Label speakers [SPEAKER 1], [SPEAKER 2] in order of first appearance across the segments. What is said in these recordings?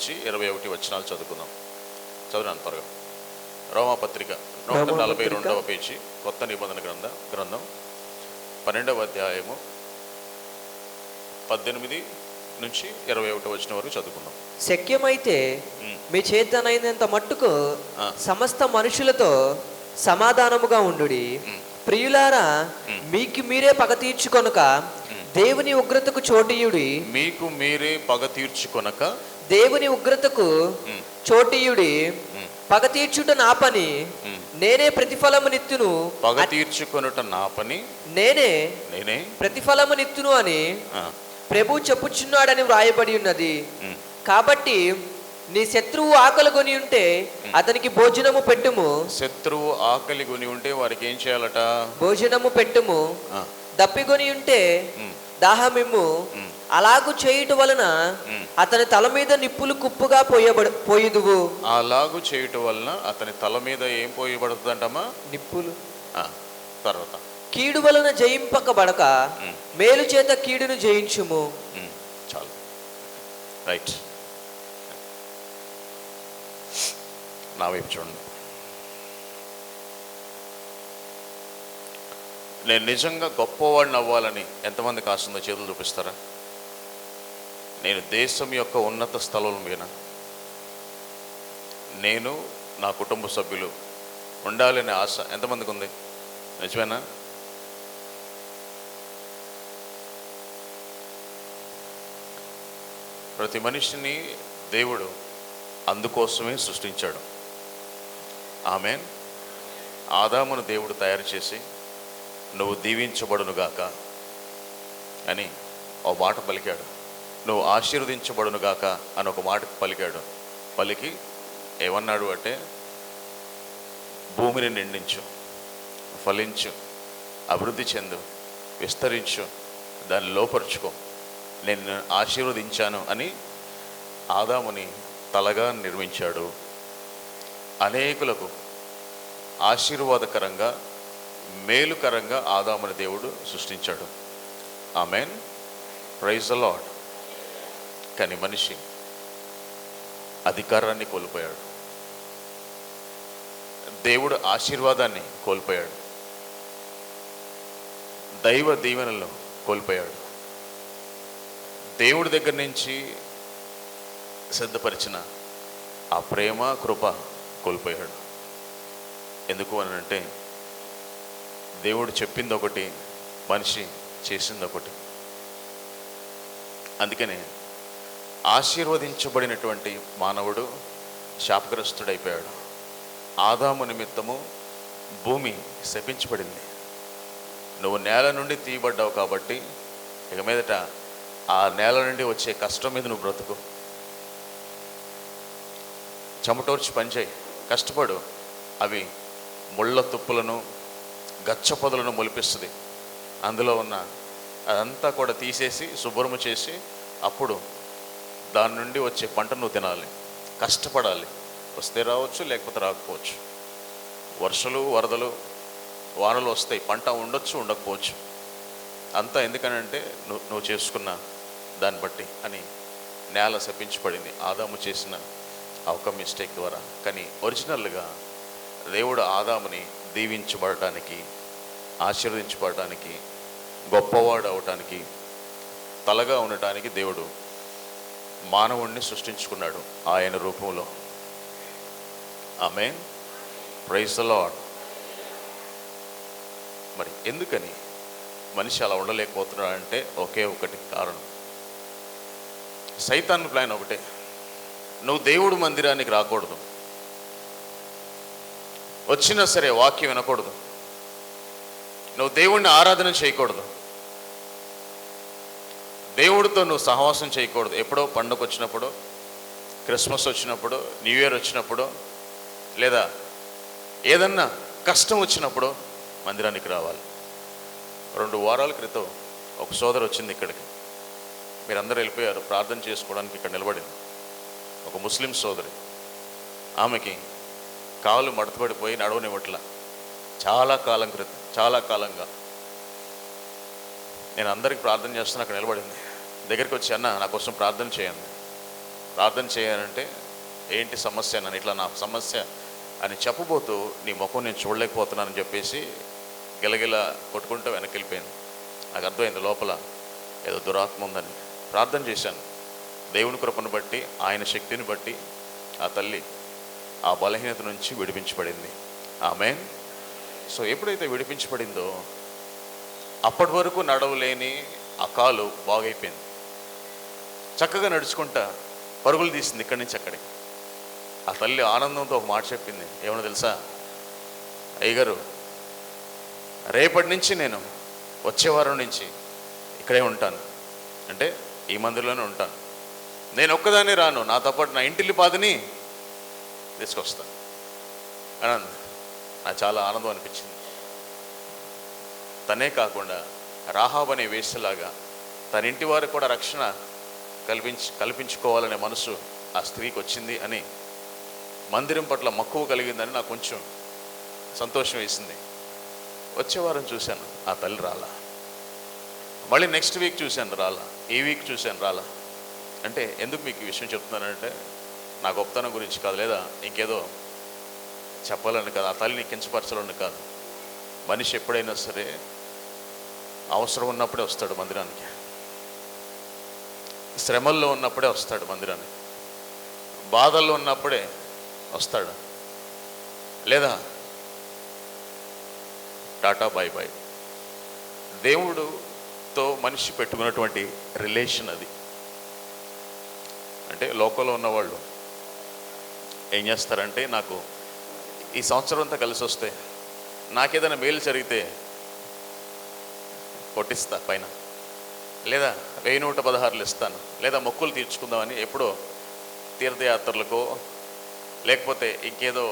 [SPEAKER 1] నుంచి 21 వచనాలు చదువుకుందాం. చదువునాను త్వరగా. రోమాపత్రిక 142వ పేజీ, కొత్త నిబంధన గ్రంథం 12వ అధ్యాయము 18 నుంచి 21 వచనం వరకు చదువుకుందాం.
[SPEAKER 2] శక్యమైతే మీ చేతనైనంత మట్టుకు సమస్త మనుషులతో సమాధానముగా ఉండుడి. ప్రియులారా, మీకు మీరే పగ తీర్చుకొనక దేవుని ఉగ్రతకు చోటీయుడి.
[SPEAKER 1] మీకు మీరే పగ తీర్చుకొనక
[SPEAKER 2] దేవుని ఉగ్రతకు చోటీయుడి. పగ తీర్చుట నా పని, నేనే ప్రతిఫలమునిత్తును.
[SPEAKER 1] పగ తీర్చుకొనుట నా పని,
[SPEAKER 2] నేనే
[SPEAKER 1] ప్రతిఫలమునిత్తును
[SPEAKER 2] అని ప్రభు చెప్పుచున్నాడని వ్రాయబడి ఉన్నది. కాబట్టి నీ శత్రువు ఆకలి కొని ఉంటే అతనికి భోజనము పెట్టుము.
[SPEAKER 1] శత్రువు ఆకలి కొని ఉంటే వారికి ఏం చేయాలట?
[SPEAKER 2] భోజనము పెట్టుము. దప్పికొని ఉంటే దాహమిమ్ము. అలాగు చేయుట వలన అతని తల మీద నిప్పులు కుప్పుగా పోయిదువు.
[SPEAKER 1] అలాగు చేయుట వలన అతని తల మీద ఏం పోయబడుతుందంటమ్మా? నిప్పులు. తర్వాత
[SPEAKER 2] కీడు వలన జయింపకబడక మేలు చేత కీడును జయించుము.
[SPEAKER 1] చాలు. రైట్, నా వైపు చూడండి. నేను నిజంగా గొప్పవాడిని అవ్వాలని ఎంతమంది కాస్తుందో చేతులు చూపిస్తారా? నేను దేశం యొక్క ఉన్నత స్థలం మీద నేను నా కుటుంబ సభ్యులు ఉండాలనే ఆశ ఎంతమందికి ఉంది? నిజమేనా? ప్రతి మనిషిని దేవుడు అందుకోసమే సృష్టించాడు. ఆమేన్. ఆదామును దేవుడు తయారు చేసి నువ్వు దీవించబడునుగాక అని ఒక మాట పలికాడు. నువ్వు ఆశీర్వదించబడునుగాక అని ఒక మాట పలికాడు. పలికి ఏమన్నాడు అంటే, భూమిని నిండించు, ఫలించు, అభివృద్ధి చెందు, విస్తరించు, దాన్ని లోపరుచుకో, నేను ఆశీర్వదించాను అని ఆదాముని తలగా నిర్మించాడు. అనేకులకు ఆశీర్వాదకరంగా మేలుకరంగా ఆదాముని దేవుడు సృష్టించాడు. ఆమేన్. Praise the lord. కానీ మనిషి అధికారాన్ని కోల్పోయాడు, దేవుడు ఆశీర్వాదాన్ని కోల్పోయాడు, దైవ దీవెనలను కోల్పోయాడు, దేవుడి దగ్గర నుంచి సిద్ధపరిచిన ఆ ప్రేమ కృప కోల్పోయాడు. ఎందుకు అని అంటే, దేవుడు చెప్పింది ఒకటి, మనిషి చేసింది ఒకటి. అందుకనే ఆశీర్వదించబడినటువంటి మానవుడు శాపగ్రస్తుడైపోయాడు. ఆదాము నిమిత్తము భూమి శపించబడింది. నువ్వు నేల నుండి తీయబడ్డావు కాబట్టి ఇక మీదట ఆ నేల నుండి వచ్చే కష్టం మీద నువ్వు బ్రతుకు. చెమటోర్చి పనిచేయి, కష్టపడు. అవి ముళ్ళ తుప్పులను గచ్చ పొదలను మొలిపిస్తుంది. అందులో ఉన్న అదంతా కూడా తీసేసి శుభ్రము చేసి అప్పుడు దాని నుండి వచ్చే పంట నువ్వు తినాలి. కష్టపడాలి. వస్తే రావచ్చు, లేకపోతే రాకపోవచ్చు. వర్షాలు వరదలు వానలు వస్తాయి, పంట ఉండొచ్చు, ఉండకపోవచ్చు. అంతా ఎందుకనంటే నువ్వు చేసుకున్న దాన్ని బట్టి అని నేల శపించబడింది ఆదాము చేసిన ఒక మిస్టేక్ ద్వారా. కానీ ఒరిజినల్గా దేవుడు ఆదాముని దీవించబడటానికి, ఆశీర్వదించబడటానికి, గొప్పవాడు అవటానికి, తలగా ఉండటానికి దేవుడు మానవుణ్ణి సృష్టించుకున్నాడు ఆయన రూపంలో. ఆమేన్. Praise the lord. మరి ఎందుకని మనిషి అలా ఉండలేకపోతున్నాడంటే ఒకే ఒకటి కారణం. సైతాన్ ప్లాన్ ఒకటే, నువ్వు దేవుడు మందిరానికి రాకూడదు, వచ్చినా సరే వాక్యం వినకూడదు, నువ్వు దేవుణ్ణి ఆరాధన చేయకూడదు, దేవుడితో నువ్వు సహవాసం చేయకూడదు. ఎప్పుడో పండుగ వచ్చినప్పుడు, క్రిస్మస్ వచ్చినప్పుడు, న్యూ ఇయర్ వచ్చినప్పుడు, లేదా ఏదన్నా కష్టం వచ్చినప్పుడు మందిరానికి రావాలి. 2 వారాల క్రితం ఒక సోదరు వచ్చింది ఇక్కడికి. మీరందరూ వెళ్ళిపోయారు. ప్రార్థన చేసుకోవడానికి ఇక్కడ నిలబడింది ఒక ముస్లిం సోదరి. ఆమెకి కాళ్ళు మడతపడిపోయి నడవనివ్వట్ల. చాలా కాలంగా నేను అందరికి ప్రార్థన చేస్తున్నా. అక్కడ నిలబడింది. దగ్గరికి వచ్చి, అన్న నా కోసం ప్రార్థన చేయండి. ప్రార్థన చేయాలంటే ఏంటి సమస్య అని, ఇట్లా నా సమస్య అని చెప్పబోతూ నీ ముఖం నేను చూడలేకపోతున్నానని చెప్పేసి గిలగిల కొట్టుకుంటూ వెనక్కి వెళ్ళిపోయింది. నాకు అర్థమైంది లోపల ఏదో దురాత్మ ఉందని. ప్రార్థన చేశాను. దేవుని కృపను బట్టి, ఆయన శక్తిని బట్టి ఆ తల్లి ఆ బలహీనత నుంచి విడిపించబడింది. ఆమేన్. సో ఎప్పుడైతే విడిపించబడిందో అప్పటి వరకు నడవలేని ఆ కాలు బాగైపోయింది. చక్కగా నడుచుకుంటా పరుగులు తీసింది ఇక్కడి నుంచి అక్కడికి. ఆ తల్లి ఆనందంతో ఒక మాట చెప్పింది. ఏమన్నా తెలుసా? అయ్యగారు, రేపటి నుంచి నేను వచ్చే వారం నుంచి ఇక్కడే ఉంటాను, అంటే ఈ మందిరంలోనే ఉంటాను. నేను ఒక్కదాన్ని రాను, నాతో పాటు నా ఇంటిల్లి పాదిని తీసుకొస్తాను అని అంది. నాకు చాలా ఆనందం అనిపించింది. తనే కాకుండా రాహాబు అనే వేశ్యలాగా తన ఇంటి వారికి కూడా రక్షణ కల్పించుకోవాలనే మనసు ఆ స్త్రీకి వచ్చింది అని, మందిరం పట్ల మక్కువ కలిగిందని నాకు కొంచెం సంతోషం వేసింది. వచ్చే వారం చూశాను, ఆ తల్లి రాలా. మళ్ళీ నెక్స్ట్ వీక్ చూశాను, రాలా. ఈ వీక్ చూశాను, రాలా. అంటే ఎందుకు మీకు ఈ విషయం చెప్తున్నానంటే, నా గొప్పతనం గురించి కాదు, లేదా ఇంకేదో చెప్పాలని కాదు, ఆ తల్లిని కించపరచాలని కాదు. మనిషి ఎప్పుడైనా సరే అవసరం ఉన్నప్పుడే వస్తాడు మందిరానికి, శ్రమల్లో ఉన్నప్పుడే వస్తాడు మందిరానికి, బాధల్లో ఉన్నప్పుడే వస్తాడు, లేదా టాటా బాయ్ బాయ్. దేవుడుతో మనిషి పెట్టుకున్నటువంటి రిలేషన్ అది. అంటే లోకంలో ఉన్నవాళ్ళు ఏం చేస్తారంటే, నాకు ఈ సంవత్సరం అంతా కలిసి వస్తే, నాకేదైనా మేలు జరిగితే కొట్టిస్తా పైన, లేదా 1116 ఇస్తాను, లేదా మొక్కులు తీర్చుకుందామని ఎప్పుడో తీర్థయాత్రలకో లేకపోతే ఇంకేదో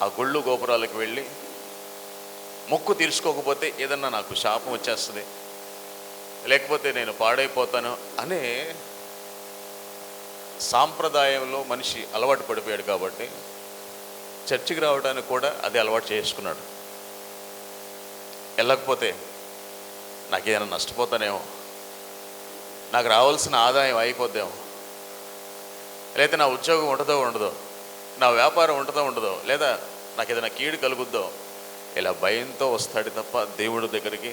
[SPEAKER 1] ఆ గుళ్ళు గోపురాలకు వెళ్ళి మొక్కు తీర్చుకోకపోతే ఏదన్నా నాకు శాపం వచ్చేస్తుంది, లేకపోతే నేను పాడైపోతాను అనే సాంప్రదాయంలో మనిషి అలవాటు పడిపోయాడు. కాబట్టి చర్చికి రావడానికి కూడా అది అలవాటు చేసుకున్నాడు. వెళ్ళకపోతే నాకేదైనా నష్టపోతానేమో, నాకు రావాల్సిన ఆదాయం అయిపోద్దేమో, లేదా నా ఉద్యోగం ఉంటుందో ఉండదో, నా వ్యాపారం ఉంటుందో ఉండదో, లేదా నాకు ఏదైనా కీడు కలుగుద్దో, ఇలా భయంతో వస్తాడు తప్ప దేవుడి దగ్గరికి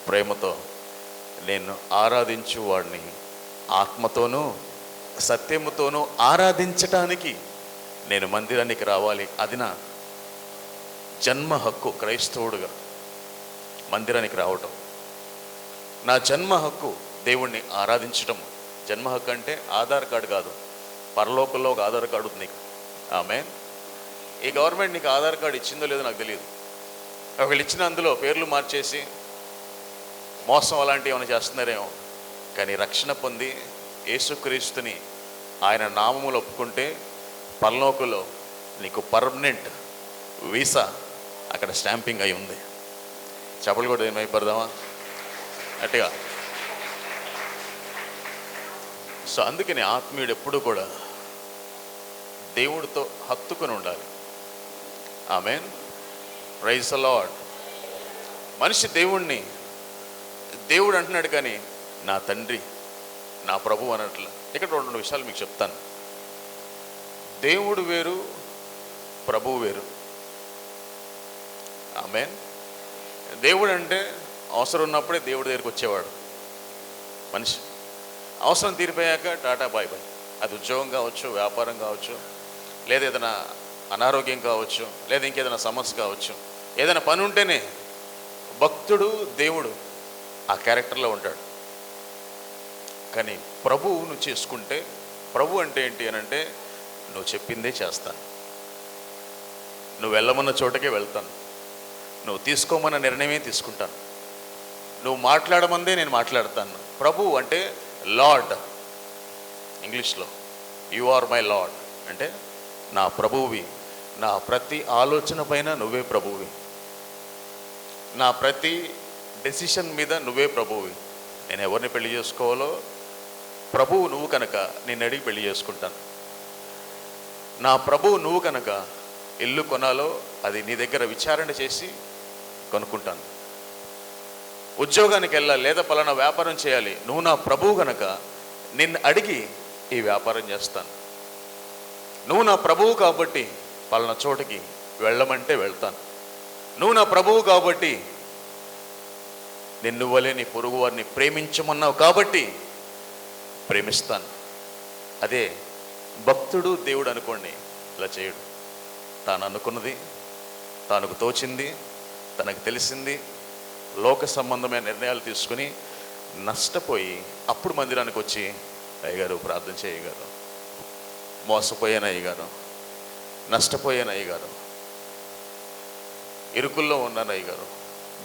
[SPEAKER 1] ప్రేమతో, నేను ఆరాధించు వాడిని ఆత్మతోనూ సత్యముతోనూ ఆరాధించటానికి నేను మందిరానికి రావాలి. అది నా జన్మ హక్కు. క్రైస్తవుడుగా మందిరానికి రావటం నా జన్మ హక్కు. దేవుణ్ణి ఆరాధించటం జన్మ హక్కు. అంటే ఆధార్ కార్డు కాదు, పరలోకంలో ఒక ఆధార్ కార్డు ఉంది నీకు. ఆమేన్. ఈ గవర్నమెంట్ నీకు ఆధార్ కార్డు ఇచ్చిందో లేదో నాకు తెలియదు. ఒకళ్ళు ఇచ్చిన అందులో పేర్లు మార్చేసి మోసం అలాంటివి ఏమైనా చేస్తున్నారేమో. కానీ రక్షణ పొంది యేసుక్రీస్తుని ఆయన నామములు ఒప్పుకుంటే పరలోకంలో నీకు పర్మనెంట్ వీసా అక్కడ స్టాంపింగ్ అయి ఉంది. చెప్పలు కూడా ఏమైపోదామా అట్టుగా. సో అందుకని ఆత్మీయుడు ఎప్పుడు కూడా దేవుడితో హత్తుకొని ఉండాలి. ఆమేన్. Praise the lord. మనిషి దేవుడు అంటున్నాడు, కానీ నా తండ్రి, నా ప్రభు అన్నట్ల. ఇక్కడ 2 విషయాలు మీకు చెప్తాను. దేవుడు వేరు, ప్రభువు వేరు. ఆమేన్. దేవుడు అంటే అవసరం ఉన్నప్పుడే దేవుడి దగ్గరికి వచ్చేవాడు. మనిషి అవసరం తీరిపోయాక టాటా బాయ్ బాయ్. అది ఉద్యోగం కావచ్చు, వ్యాపారం కావచ్చు, లేదా ఏదైనా అనారోగ్యం కావచ్చు, లేదా ఇంకేదైనా సమస్య కావచ్చు, ఏదైనా పని ఉంటేనే భక్తుడు దేవుడు ఆ క్యారెక్టర్లో ఉంటాడు. కానీ ప్రభువు నువ్వు చేసుకుంటే, ప్రభు అంటే ఏంటి అని అంటే, నువ్వు చెప్పిందే చేస్తాను, నువ్వు వెళ్ళమన్న చోటకే వెళ్తాను, నువ్వు తీసుకోమన్న నిర్ణయమే తీసుకుంటాను, నువ్వు మాట్లాడమందే నేను మాట్లాడతాను. ప్రభు అంటే లార్డ్. ఇంగ్లీష్లో యు ఆర్ మై లార్డ్ అంటే నా ప్రభువువి. నా ప్రతి ఆలోచన పైన నువ్వే ప్రభువువి. నా ప్రతి డెసిషన్ మీద నువ్వే ప్రభువువి. నేను ఎవరిని పెళ్లి చేసుకోవాలో ప్రభువు నువ్వు కనుక నేను అడిగి పెళ్లి చేసుకుంటాను. నా ప్రభువు నువ్వు కనుక ఇల్లు కొనాలో అది నీ దగ్గర విచారణ చేసి కొనుక్కుంటాను. ఉద్యోగానికి వెళ్ళాలి, లేదా పలానా వ్యాపారం చేయాలి. నువ్వు నా ప్రభువు గనక నిన్ను అడిగి ఈ వ్యాపారం చేస్తాను. నువ్వు నా ప్రభువు కాబట్టి పలానా చోటికి వెళ్ళమంటే వెళ్తాను. నువ్వు నా ప్రభువు కాబట్టి నిన్ను వలె నీ పొరుగు వారిని ప్రేమించమన్నావు కాబట్టి ప్రేమిస్తాను. అదే భక్తుడు దేవుడు అనుకోండి, ఇలా చేయడు. తాను అనుకున్నది, తనకు తోచింది, తనకు తెలిసింది, లోక సంబంధమైన నిర్ణయాలు తీసుకుని నష్టపోయి అప్పుడు మందిరానికి వచ్చి, అయ్యగారు ప్రార్థన చేయగారు, మోసపోయాను అయ్యగారు, నష్టపోయాను అయ్యగారు, ఇరుకుల్లో ఉన్నాను అయ్యగారు,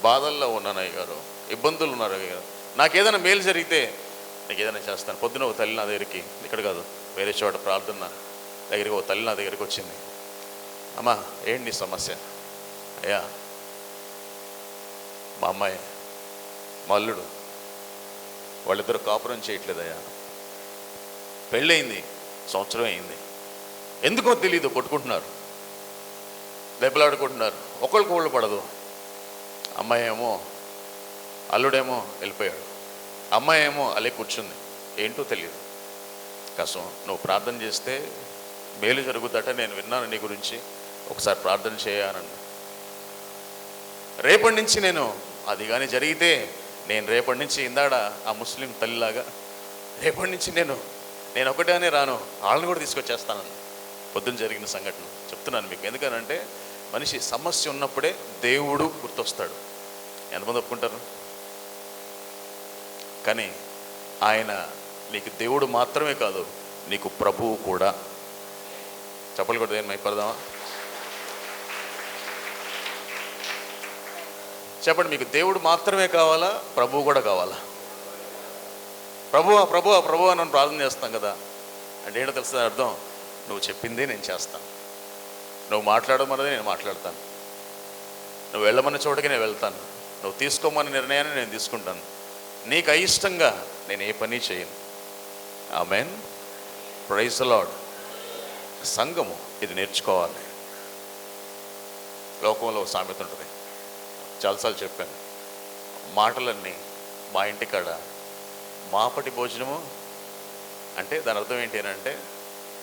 [SPEAKER 1] బాధల్లో ఉన్నాను అయ్యగారు, ఇబ్బందులు ఉన్నారు అయ్యగారు, నాకేదైనా మేలు జరిగితే నీకు ఏదైనా చేస్తాను. పొద్దున ఒక తల్లి నా దగ్గరికి, ఇక్కడ కాదు వేరే చోట ప్రార్థన దగ్గరికి, ఒక తల్లి నా దగ్గరికి వచ్చింది. అమ్మా ఏంటి నీ సమస్య? అయ్యా మా అమ్మాయి మా అల్లుడు వాళ్ళిద్దరు కాపురం చేయట్లేదయ్యా, పెళ్ళయింది, సంవత్సరం అయింది, ఎందుకో తెలీదు కొట్టుకుంటున్నారు, దెబ్బలాడుకుంటున్నారు, ఒకళ్ళకొళ్ళు పడదు. అమ్మాయి ఏమో అల్లుడేమో వెళ్ళిపోయాడు, అమ్మాయి ఏమో అలే కూర్చుంది, ఏంటో తెలియదు. కసం నువ్వు ప్రార్థన చేస్తే మేలు జరుగుద్దట, నేను విన్నాను నీ గురించి, ఒకసారి ప్రార్థన చేయాలని. రేపటి నుంచి నేను అది కానీ జరిగితే నేను రేపటి నుంచి ఇందాడ ఆ ముస్లిం తల్లిలాగా రేపటి నుంచి నేను ఒకటే రాను, వాళ్ళని కూడా తీసుకొచ్చేస్తానని. పొద్దున్న జరిగిన సంఘటన చెప్తున్నాను మీకు. ఎందుకనంటే మనిషి సమస్య ఉన్నప్పుడే దేవుడు గుర్తొస్తాడు. ఎంతమంది ఒప్పుకుంటారు? కానీ ఆయన నీకు దేవుడు మాత్రమే కాదు, నీకు ప్రభువు కూడా. చెప్పలు కూడా దేని మైపడదామా? చెప్పండి, మీకు దేవుడు మాత్రమే కావాలా, ప్రభువు కూడా కావాలా? ప్రభువా ప్రభువా ప్రభువా నన్ను ప్రార్థన చేస్తాం కదా అంటే ఏంటో తెలుస్తుంది అర్థం? నువ్వు చెప్పిందే నేను చేస్తాను, నువ్వు మాట్లాడమన్నది నేను మాట్లాడతాను, నువ్వు వెళ్ళమన్న చోటకి నేను వెళ్తాను, నువ్వు తీసుకోమన్న నిర్ణయాన్ని నేను తీసుకుంటాను, నీకు అయిష్టంగా నేను ఏ పని చేయను. ఆమేన్. Praise the lord. సంఘము ఇది నేర్చుకోవాలి. లోకంలో సామెత ఉంటుంది, చాలాసార్లు చెప్పాను. మాటలన్నీ మా ఇంటికాడ మాపటి భోజనము అంటే దాని అర్థం ఏంటి అని అంటే,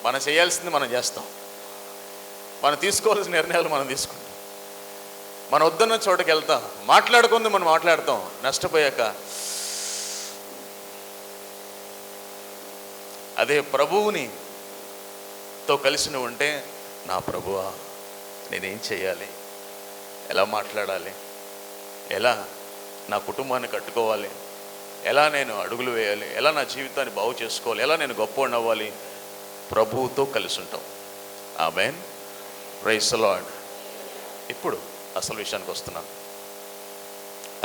[SPEAKER 1] మనం చేయాల్సింది మనం చేస్తాం, మనం తీసుకోవాల్సిన నిర్ణయాలు మనం తీసుకుంటాం, మనం వద్దన్న చోటకి వెళ్తాం, మాట్లాడుకుంది మనం మాట్లాడతాం, నష్టపోయాక అదే ప్రభువుని తో కలిసి నువ్వు ఉంటే, నా ప్రభువా నేనేం చేయాలి, ఎలా మాట్లాడాలి, ఎలా నా కుటుంబాన్ని కట్టుకోవాలి, ఎలా నేను అడుగులు వేయాలి, ఎలా నా జీవితాన్ని బాగు చేసుకోవాలి, ఎలా నేను గొప్పవాడిని అవ్వాలి, ప్రభువుతో కలిసి ఉంటాం. ఆమేన్. Praise the lord. ఇప్పుడు అసలు విషయానికి వస్తున్నాను.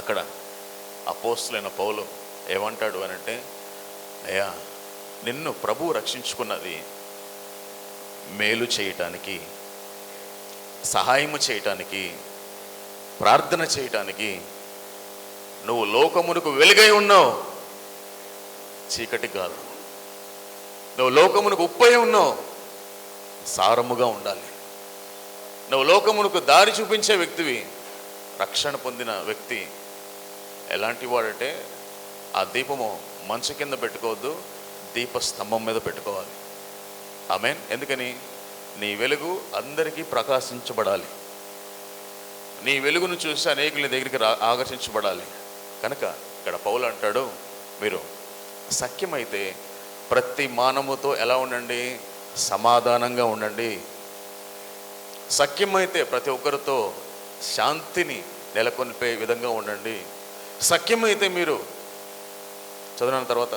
[SPEAKER 1] అక్కడ అపోస్తలుడైన పౌలు ఏమంటాడు అనంటే, అయ్యా నిన్ను ప్రభువు రక్షించుకున్నది మేలు చేయటానికి, సహాయము చేయటానికి, ప్రార్థన చేయటానికి. నువ్వు లోకమునకు వెలుగై ఉన్నావు, చీకటి కాదు. నువ్వు లోకమునకు ఉప్పై ఉన్నావు, సారముగా ఉండాలి. నువ్వు లోకమునకు దారి చూపించే వ్యక్తివి, రక్షణ పొందిన వ్యక్తి. ఎలాంటి వాడంటే, ఆ దీపము మంచు కింద పెట్టుకోవద్దు, దీపస్తంభం మీద పెట్టుకోవాలి. ఆమేన్. ఎందుకని? నీ వెలుగు అందరికీ ప్రకాశించబడాలి, నీ వెలుగును చూసి అనేకుల దగ్గరికి ఆకర్షించబడాలి. కనుక ఇక్కడ పౌలు అంటాడు, మీరు సఖ్యమైతే ప్రతి మానవుతో ఎలా ఉండండి? సమాధానంగా ఉండండి. సఖ్యమైతే ప్రతి ఒక్కరితో శాంతిని నెలకొల్పే విధంగా ఉండండి. సఖ్యమైతే మీరు చదివిన తర్వాత,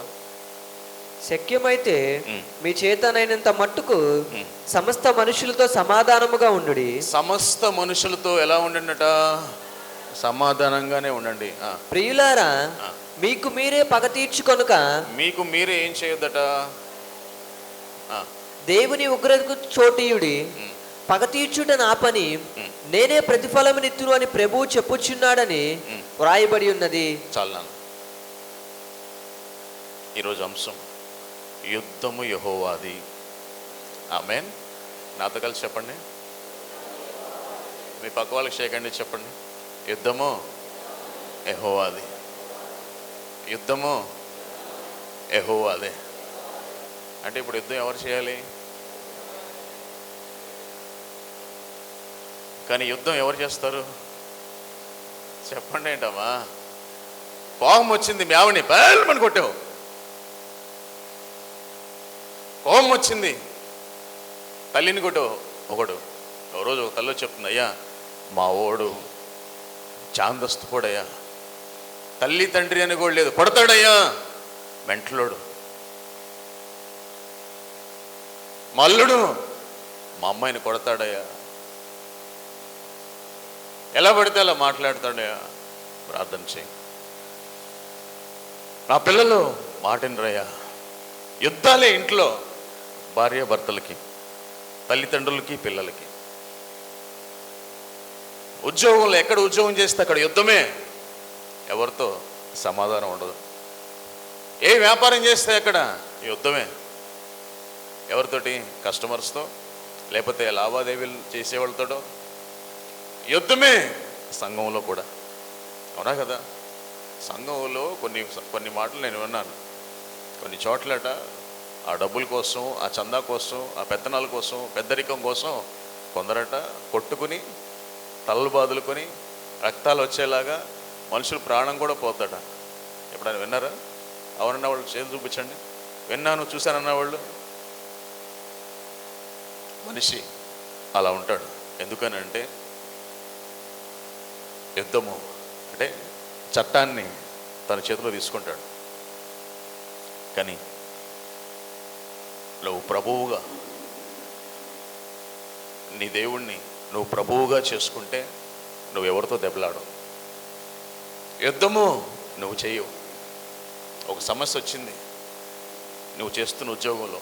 [SPEAKER 2] శక్యమైతే మీ చేతనైనంత మట్టుకు సమస్త మనుషులతో సమాధానముగా ఉండుడి. సమస్త
[SPEAKER 1] మనుషులతో ఎలా ఉండండిట? సమాధానంగానే ఉండండి.
[SPEAKER 2] ప్రియులారా, మీకు మీరే పగ తీర్చుకొనుక,
[SPEAKER 1] మీకు మీరే ఏం చేయొద్దట?
[SPEAKER 2] దేవుని ఉగ్రతకు చోటీయుడి. పగ తీర్చుట నా పని, నేనే ప్రతిఫలమునిత్తును అని ప్రభువు చెప్పుచున్నాడని వ్రాయబడి ఉన్నది.
[SPEAKER 1] చాలా. ఈరోజు అంశం యుద్ధము యెహోవాది. ఆమేన్. నాతో కలిసి చెప్పండి. మీ పక్క వాళ్ళకి షేక్ హ్యాండ్ చెప్పండి. యుద్ధము యెహోవాది. యుద్ధము యెహోవాదే. అంటే ఇప్పుడు యుద్ధం ఎవరు చేయాలి? కానీ యుద్ధం ఎవరు చేస్తారు చెప్పండి ఏంటమ్మా? కోపం వచ్చింది, మీ ఆవిడని పేలమని కొట్టావు. కోపం వచ్చింది, తల్లిని కొట్టావు. ఒకడు ఒక రోజు ఒక తల్లి చెప్తుంది, అయ్యా మా ఓడు చాందస్తు పోడయ్యా, తల్లి తండ్రి అని కూడా లేదు, కొడతాడయ్యా మెంటలోడు. మా అల్లుడు మా అమ్మాయిని కొడతాడయ్యా, ఎలా పడితే అలా మాట్లాడతాడయ్యా. ప్రార్థన చేయి. నా పిల్లలు మాటినరయ్యా. యుద్ధాలే ఇంట్లో, భార్య భర్తలకి, తల్లిదండ్రులకి, పిల్లలకి. ఉద్యోగంలో ఎక్కడ ఉద్యోగం చేస్తే అక్కడ యుద్ధమే, ఎవరితో సమాధానం ఉండదు. ఏ వ్యాపారం చేస్తే అక్కడ యుద్ధమే, ఎవరితోటి? కస్టమర్స్తో, లేకపోతే లావాదేవీలు చేసేవాళ్ళతోటో యుద్ధమే. సంఘంలో కూడా అవునా కదా? సంఘంలో కొన్ని మాటలు నేను విన్నాను. కొన్ని చోట్లట ఆ డబ్బుల కోసం, ఆ చందా కోసం, ఆ పెత్తనాల కోసం, పెద్దరికం కోసం కొందరట కొట్టుకుని తలలు బాదులుకొని రక్తాలు వచ్చేలాగా మనుషులు ప్రాణం కూడా పోతాడ. ఎప్పుడైనా విన్నారా? అవునన్న వాళ్ళు చేతులు చూపించండి. విన్నాను, చూశానన్న వాళ్ళు. మనిషి అలా ఉంటాడు. ఎందుకనంటే యుద్ధము అంటే చట్టాన్ని తన చేతిలో తీసుకుంటాడు. కానీ నువ్వు ప్రభువుగా, నీ దేవుణ్ణి నువ్వు ప్రభువుగా చేసుకుంటే నువ్వెవరితో దెబ్బలాడవు. యుద్ధము నువ్వు చేయవు. ఒక సమస్య వచ్చింది నువ్వు చేస్తున్న ఉద్యోగంలో,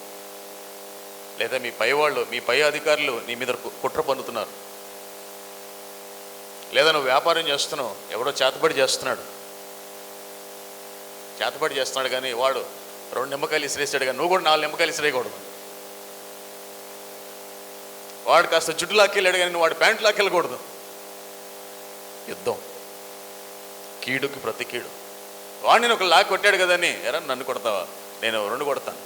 [SPEAKER 1] లేదా మీ పై వాళ్ళు, మీ పై అధికారులు నీ మీద కుట్ర పన్నుతున్నారు, లేదా నువ్వు వ్యాపారం చేస్తున్నావు, ఎవడో చేతబడి చేస్తున్నాడు కానీ వాడు 2 నిమ్మకాయలు ఇసిరేసాడు, కానీ నువ్వు కూడా 4 నిమ్మకాయలు ఇసిరేయకూడదు. వాడు కాస్త జుట్టు లాక్కెళ్ళాడు కానీ నువ్వు వాడు ప్యాంటు లాక్కెళ్ళకూడదు. యుద్ధం, కీడుకి ప్రతి కీడు. వాడు నేను ఒక లాక్ కొట్టాడు కదని ఎరా నన్ను కొడతావా, నేను 2 కొడతాను.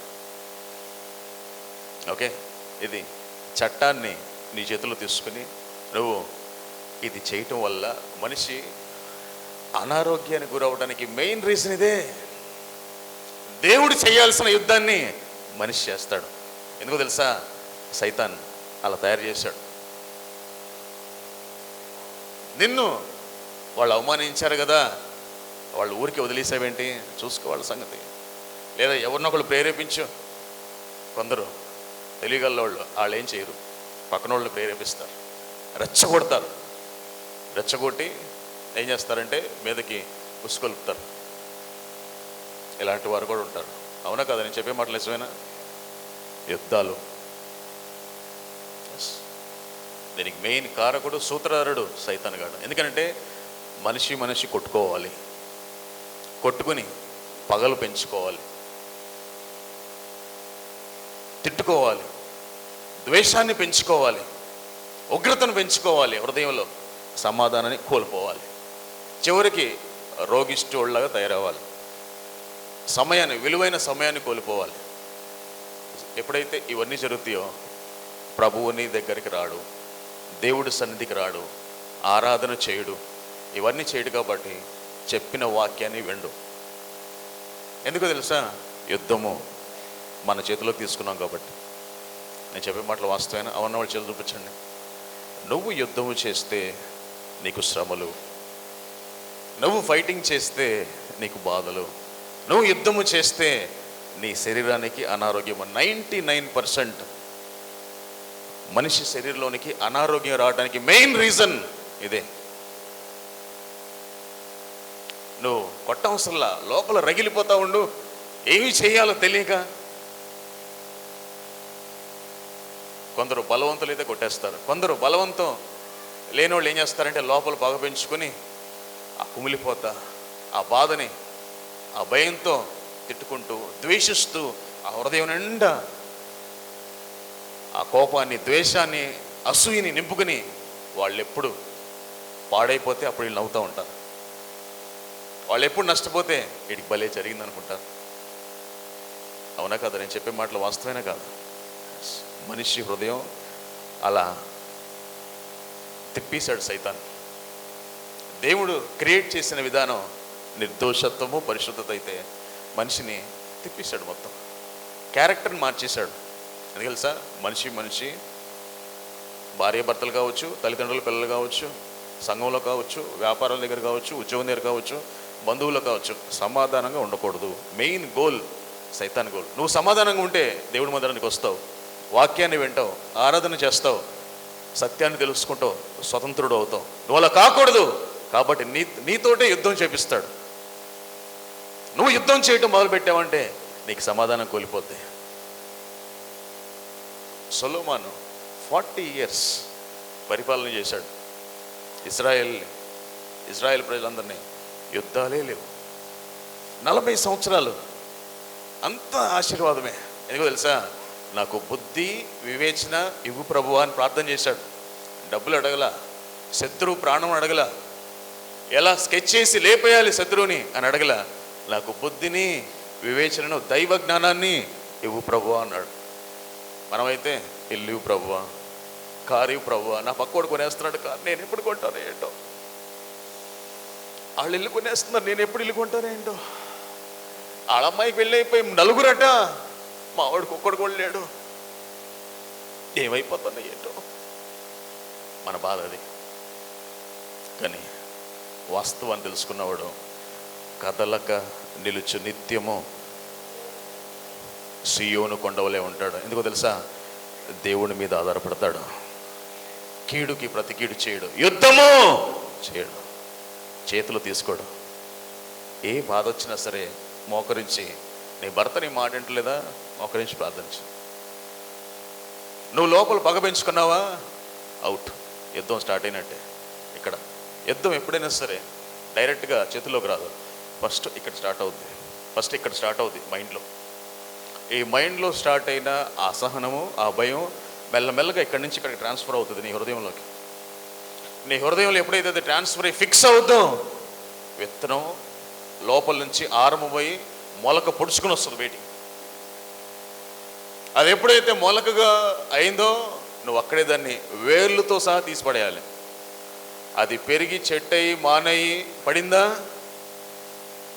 [SPEAKER 1] ఓకే, ఇది చట్టాన్ని నీ చేతిలో తీసుకుని నువ్వు ఇది చేయటం వల్ల మనిషి అనారోగ్యానికి గురవడానికి మెయిన్ రీజన్ ఇదే. దేవుడు చేయాల్సిన యుద్ధాన్ని మనిషి చేస్తాడు. ఎందుకో తెలుసా? సైతాన్ అలా తయారు చేశాడు. నిన్ను వాళ్ళు అవమానించారు కదా, వాళ్ళు ఊరికి వదిలేసావేంటి? చూసుకో వాళ్ళ సంగతి. లేదా ఎవరినొకళ్ళు ప్రేరేపించు. కొందరు తెలియగలవాళ్ళు వాళ్ళు ఏం చేయరు, పక్కన వాళ్ళు ప్రేరేపిస్తారు, రెచ్చగొడతారు. రెచ్చగొట్టి ఏం చేస్తారంటే మీదకి ఉసుకొలుపుతారు. ఇలాంటి వారు కూడా ఉంటారు. అవునా కదా? నేను చెప్పే మాటలు నిజమేనా? యుద్ధాలు, దీనికి మెయిన్ కారకుడు, సూత్రధారుడు సైతాన్ గాడు. ఎందుకంటే మనిషి కొట్టుకోవాలి, కొట్టుకుని పగలు పెంచుకోవాలి, తిట్టుకోవాలి, ద్వేషాన్ని పెంచుకోవాలి, ఉగ్రతను పెంచుకోవాలి, హృదయంలో సమాధానాన్ని కోల్పోవాలి, చివరికి రోగిష్ఠుల్లాగా తయారవ్వాలి, విలువైన సమయాన్ని కోల్పోవాలి. ఎప్పుడైతే ఇవన్నీ జరుగుతాయో ప్రభువుని దగ్గరికి రాడు, దేవుడి సన్నిధికి రాడు, ఆరాధన చేయడు, ఇవన్నీ చేయడు. కాబట్టి చెప్పిన వాక్యాన్ని విండు. ఎందుకో తెలుసా? యుద్ధము మన చేతిలోకి తీసుకున్నాం కాబట్టి. నేను చెప్పే మాటలు వాస్తవమైన అవన్న వాళ్ళు చేతులు చూపించండి. నువ్వు యుద్ధము చేస్తే నీకు శ్రమలు, నువ్వు ఫైటింగ్ చేస్తే నీకు బాధలు, నువ్వు యుద్ధము చేస్తే నీ శరీరానికి అనారోగ్యము. 99% మనిషి శరీరంలోనికి అనారోగ్యం రావడానికి మెయిన్ రీజన్ ఇదే. నువ్వు కొట్టవసరలా, లోపల రగిలిపోతా ఉండు, ఏమి చేయాలో తెలియక. కొందరు బలవంతులు అయితే కొట్టేస్తారు, కొందరు బలవంతం లేని వాళ్ళు ఏం చేస్తారంటే లోపల పగ పెంచుకొని ఆ కుమిలిపోతా, ఆ బాధని, ఆ భయంతో తిట్టుకుంటూ, ద్వేషిస్తూ, ఆ హృదయం నిండా ఆ కోపాన్ని, ద్వేషాన్ని, అసూయని నింపుకుని వాళ్ళు ఎప్పుడు పాడైపోతే అప్పుడు వీళ్ళు నవ్వుతూ ఉంటారు. వాళ్ళు ఎప్పుడు నష్టపోతే వీడికి భలే జరిగింది అనుకుంటారు. అవునా కదా? నేను చెప్పే మాటలు వాస్తవమైనా కాదు? మనిషి హృదయం అలా తిప్పేశాడు సైతాన్. దేవుడు క్రియేట్ చేసిన విధానం నిర్దోషత్వము పరిశుద్ధత అయితే మనిషిని తిప్పేశాడు, మొత్తం క్యారెక్టర్ని మార్చేశాడు. ఎందుకు తెలుసా? మనిషి భార్య భర్తలు కావచ్చు, తల్లిదండ్రుల పిల్లలు కావచ్చు, సంఘంలో కావచ్చు, వ్యాపారాల దగ్గర కావచ్చు, ఉద్యోగం దగ్గర కావచ్చు, బంధువులు కావచ్చు, సమాధానంగా ఉండకూడదు. మెయిన్ గోల్ సైతాన్ గోల్. నువ్వు సమాధానంగా ఉంటే దేవుడి మందిరానికి వస్తావు, వాక్యాన్ని వింటావు, ఆరాధన చేస్తావు, సత్యాన్ని తెలుసుకుంటావు, స్వతంత్రుడు అవుతావు. నువ్వు అలా కాకూడదు కాబట్టి నీతోటే యుద్ధం చేపిస్తాడు. నువ్వు యుద్ధం చేయటం మొదలుపెట్టావంటే నీకు సమాధానం కోల్పోద్ది. సొలొమోను 40 years పరిపాలన చేశాడు. ఇజ్రాయెల్ ప్రజలందరినీ, యుద్ధాలే లేవు. 40 సంవత్సరాలు అంత ఆశీర్వాదమే. ఎందుకో తెలుసా? నాకు బుద్ధి వివేచన ఇవ్వు ప్రభువా అని ప్రార్థన చేశాడు. డబ్బులు అడగల, శత్రువు ప్రాణం అడగల, ఎలా స్కెచ్ చేసి లేపేయాలి శత్రువుని అని అడగల. నాకు బుద్ధిని వివేచనను దైవ జ్ఞానాన్ని ఇవ్వు ప్రభువా అన్నాడు. మనమైతే ఇల్లు ప్రభువా, కారు ప్రభువా, నా పక్కోడు కొనేస్తున్నాడు కారు, నేను ఎప్పుడు కొంటాను ఏంటో, వాళ్ళు ఇల్లు కొనేస్తున్నారు, నేను ఎప్పుడు ఇల్లు కొంటాను ఏంటో, వాళ్ళమ్మాయికి వెళ్ళైపోయి నలుగురట, మా వాడికి ఒక్కడు కూడా లేడు, ఏమైపోతుంది ఏంటో, మన బాధ అది. కానీ వాస్తవాన్ని తెలుసుకున్నవాడు కదలక నిలుచు నిత్యము సియోను కొండవలే ఉంటాడు. ఎందుకో తెలుసా? దేవుడి మీద ఆధారపడతాడు. కీడుకి ప్రతి కీడు చేయడు, యుద్ధము చేయడు, చేతులు తీసుకోడు. ఏ బాధ వచ్చినా సరే మోకరించి, నీ భర్త నీ మాట వింటలేదా, మోకరించి ప్రార్థించు. నువ్వు లోపల పగ పెంచుకున్నావా, అవుట్, యుద్ధం స్టార్ట్ అయినట్టే. ఇక్కడ యుద్ధం ఎప్పుడైనా సరే డైరెక్ట్గా చేతుల్లోకి రాదు, ఫస్ట్ ఇక్కడ స్టార్ట్ అవుద్ది మైండ్లో. ఈ మైండ్లో స్టార్ట్ అయిన ఆ అసహనము, ఆ భయం మెల్లమెల్లగా ఇక్కడి నుంచి ఇక్కడికి ట్రాన్స్ఫర్ అవుతుంది నీ హృదయంలోకి. నీ హృదయంలో ఎప్పుడైతే అది ట్రాన్స్ఫర్ అయ్యి ఫిక్స్ అవుద్దో, విత్తనం లోపల నుంచి ఆరంభమై మొలక పొడుచుకుని వస్తుంది బయటికి. అది ఎప్పుడైతే మొలకగా అయిందో నువ్వు అక్కడే దాన్ని వేర్లతో సహా తీసిపడేయాలి. అది పెరిగి చెట్టయి మానయి పడిందా,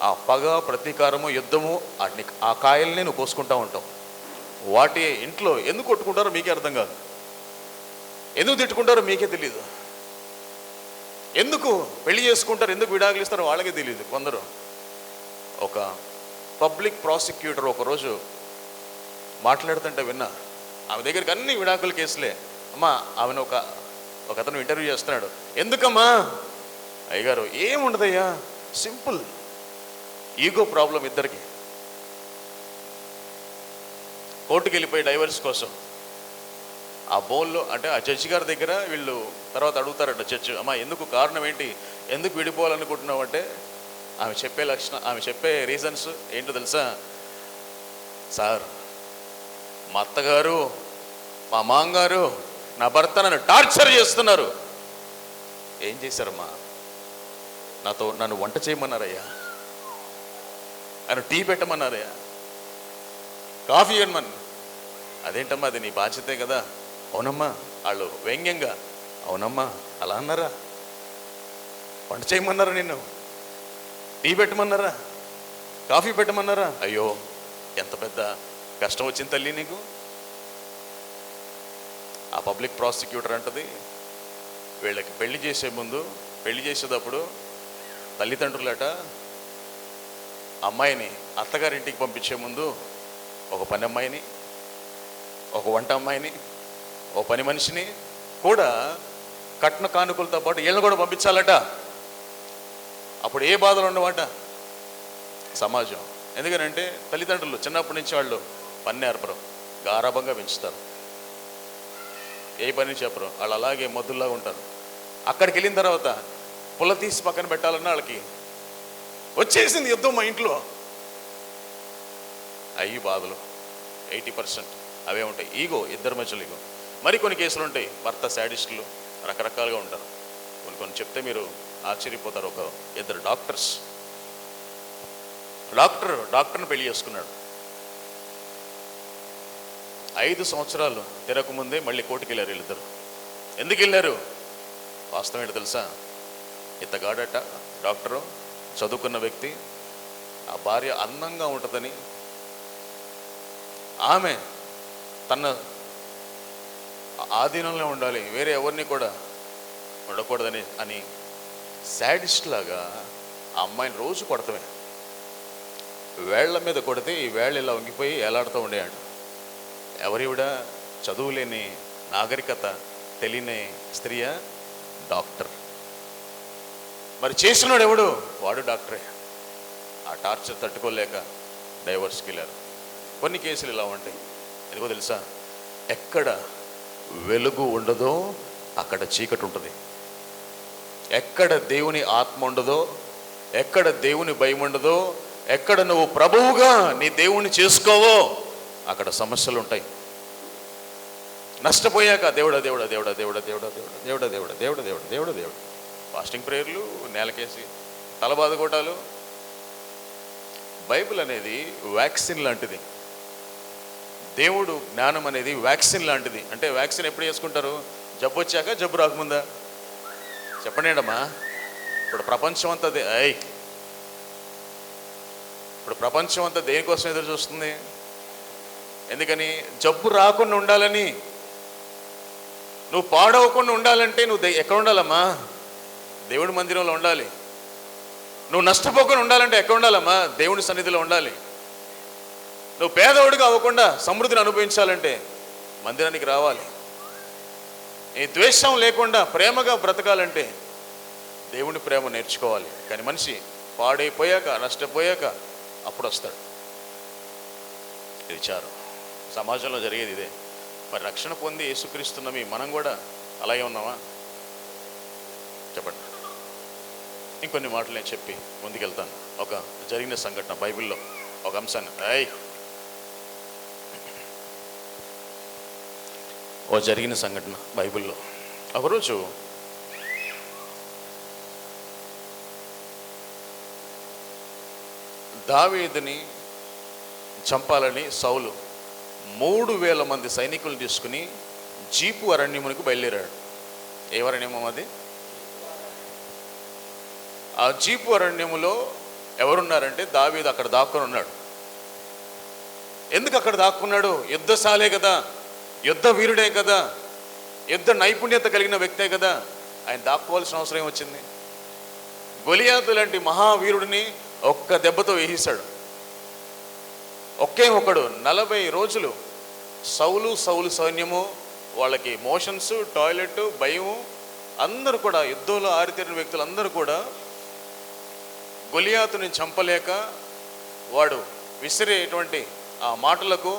[SPEAKER 1] ఆ పగ, ప్రతీకారము, యుద్ధము, ఆ కాయల్ని నువ్వు కోసుకుంటూ ఉంటావు. వాటి ఇంట్లో ఎందుకు కొట్టుకుంటారో మీకే అర్థం కాదు, ఎందుకు తిట్టుకుంటారో మీకే తెలియదు, ఎందుకు పెళ్లి చేసుకుంటారు, ఎందుకు విడాకులు ఇస్తారో వాళ్ళకే తెలియదు. కొందరు, ఒక పబ్లిక్ ప్రాసిక్యూటర్ ఒకరోజు మాట్లాడుతుంటే విన్నా, ఆమె దగ్గరికి అన్ని విడాకుల కేసులే. అమ్మా, ఆమెను ఒక అతను ఇంటర్వ్యూ చేస్తున్నాడు. ఎందుకమ్మా? అయ్యగారు, ఏముండదయ్యా, సింపుల్, ఈగో ప్రాబ్లం ఇద్దరికి. కోర్టుకి వెళ్ళిపోయి డైవర్స్ కోసం ఆ బోన్లో, అంటే ఆ జడ్జి గారి దగ్గర వీళ్ళు తర్వాత అడుగుతారట జడ్జి, అమ్మా ఎందుకు, కారణం ఏంటి, ఎందుకు విడిపోవాలనుకుంటున్నావు అంటే ఆమె చెప్పే రీజన్స్ ఏంటో తెలుసా? సార్, మా అత్తగారు, మా మామగారు, నా భర్త నన్ను టార్చర్ చేస్తున్నారు. ఏం చేశారమ్మా? నన్ను వంట చేయమన్నారయ్యా, ఆయన టీ పెట్టమన్నారయ్యా, కాఫీ ఇవ్వమని. అదేంటమ్మా, అది నీ బాధ్యతే కదా. అవునమ్మా. వాళ్ళు వ్యంగ్యంగా, అవునమ్మా అలా అన్నారా, వంట చేయమన్నారా, నిన్ను టీ పెట్టమన్నారా, కాఫీ పెట్టమన్నారా? అయ్యో, ఎంత పెద్ద కష్టం వచ్చింది తల్లి నీకు. ఆ పబ్లిక్ ప్రాసిక్యూటర్ అంటది, వీళ్ళకి పెళ్లి చేసేటప్పుడు తల్లిదండ్రులట అమ్మాయిని అత్తగారింటికి పంపించే ముందు ఒక పని అమ్మాయిని, ఒక వంట అమ్మాయిని, ఓ పని మనిషిని కూడా కట్న కానుకలతో పాటు వీళ్ళని కూడా పంపించాలట. అప్పుడు ఏ బాధలు ఉండవట సమాజం. ఎందుకనంటే తల్లిదండ్రులు చిన్నప్పటి నుంచి వాళ్ళు పని నేర్పరు, గారాభంగా పెంచుతారు, ఏ పని చెప్పరు, వాళ్ళు అలాగే మొద్దుల్లాగా ఉంటారు. అక్కడికి వెళ్ళిన తర్వాత పుల్ల తీసి పక్కన పెట్టాలన్నా వాళ్ళకి వచ్చేసింది యుద్ధం మా ఇంట్లో. అయ్యి బాధలు 80% అవే ఉంటాయి. ఈగో, ఇద్దరి మధ్యలో ఈగో. మరికొన్ని కేసులు ఉంటాయి, భర్త శాడిస్టులు రకరకాలుగా ఉంటారు. కొన్ని చెప్తే మీరు ఆశ్చర్యపోతారు. ఒక 2 డాక్టర్స్ డాక్టర్ని పెళ్లి చేసుకున్నాడు. 5 సంవత్సరాలు తిరగకముందే మళ్ళీ కోర్టుకి వెళ్ళారు వీళ్ళిద్దరు. ఎందుకు వెళ్ళారు? వాస్తవం ఏంటో తెలుసా? ఇతగాడట డాక్టరు, చదువుకున్న వ్యక్తి, ఆ భార్య అందంగా ఉంటుందని, ఆమె తన ఆధీనంలో ఉండాలి, వేరే ఎవరిని కూడా ఉండకూడదని అని శాడిస్ట్ లాగా ఆ అమ్మాయిని రోజు కొడతామే. వేళ్ల మీద కొడితే ఈ వేళ్ళు ఇలా వంగిపోయి ఎలాడుతూ ఉండేవాడు. ఎవరివిడ? చదువు లేని, నాగరికత తెలియని స్త్రీయా? డాక్టర్. మరి చేస్తున్నాడు ఎవడు? వాడు డాక్టరే. ఆ టార్చర్ తట్టుకోలేక డైవర్స్కి వెళ్ళారు. కొన్ని కేసులు ఇలా ఉంటాయి. ఎందుకో తెలుసా? ఎక్కడ వెలుగు ఉండదో అక్కడ చీకటి ఉంటుంది. ఎక్కడ దేవుని ఆత్మ ఉండదో, ఎక్కడ దేవుని భయం ఉండదో, ఎక్కడ నువ్వు ప్రభువుగా నీ దేవుణ్ణి చేసుకోవో అక్కడ సమస్యలు ఉంటాయి. నష్టపోయాక దేవుడా దేవుడా దేవుడా దేవుడా దేవుడా దేవుడా దేవుడా దేవుడా దేవుడా దేవుడా దేవుడా దేవుడు ఫాస్టింగ్ ప్రేయర్లు, నేలకేసి తలబాధ కొట్టాలు. బైబిల్ అనేది వ్యాక్సిన్ లాంటిది. దేవుడు జ్ఞానం అనేది వ్యాక్సిన్ లాంటిది. అంటే వ్యాక్సిన్ ఎప్పుడు వేసుకుంటారు? జబ్బు వచ్చాక, జబ్బు రాకముందా? చెప్పండి అమ్మా. ఇప్పుడు ప్రపంచం అంతా ఇప్పుడు ప్రపంచం అంతా దేనికోసం ఎదురు చూస్తుంది? ఎందుకని? జబ్బు రాకుండా ఉండాలని. నువ్వు పాడవకుండా ఉండాలంటే నువ్వు ఎక్కడ ఉండాలమ్మా? దేవుడి మందిరంలో ఉండాలి. నువ్వు నష్టపోకుండా ఉండాలంటే ఎక్కడ ఉండాలమ్మా? దేవుడి సన్నిధిలో ఉండాలి. నువ్వు పేదవాడిగా అవ్వకుండా సమృద్ధిని అనుభవించాలంటే మందిరానికి రావాలి. ఈ ద్వేషం లేకుండా ప్రేమగా బ్రతకాలంటే దేవుని ప్రేమ నేర్చుకోవాలి. కానీ మనిషి పాడైపోయాక, నష్టపోయాక అప్పుడు వస్తాడు. ఇది విచారం. సమాజంలో జరిగేది ఇదే. మరి రక్షణ పొంది యేసుక్రీస్తున్నమి మనం కూడా అలాగే ఉన్నామా? చెప్పండి. ఇంకొన్ని మాటలు నేను చెప్పి ముందుకెళ్తాను. ఒక జరిగిన సంఘటన బైబిల్లో, ఒక అంశాన్ని ఓ జరిగిన సంఘటన బైబిల్లో. ఒకరోజు దావీదుని చంపాలని సౌలు 3000 మంది సైనికులు తీసుకుని జీపు అరణ్యమునికి బయలుదేరాడు. ఏ అరణ్యమం అది? ఆ జీపు అరణ్యములో ఎవరున్నారంటే దావీదు అక్కడ దాక్కుని ఉన్నాడు. ఎందుకు అక్కడ దాక్కున్నాడు? యుద్ధశాలే కదా, యుద్ధ వీరుడే కదా, యుద్ధ నైపుణ్యత కలిగిన వ్యక్తే కదా. ఆయన దాక్కోవాల్సిన అవసరం ఏమొచ్చింది? గొలియాతు లాంటి మహావీరుడిని ఒక్క దెబ్బతో వేసేశాడు. ఒకే ఒకడు 40 రోజులు సౌలు సైన్యము, వాళ్ళకి మోషన్స్, టాయిలెట్, భయం, అందరూ కూడా యుద్ధంలో ఆరితేరిన వ్యక్తులు అందరూ కూడా గొలియాతుని చంపలేక వాడు విసిరేటువంటి ఆ మాటలకు,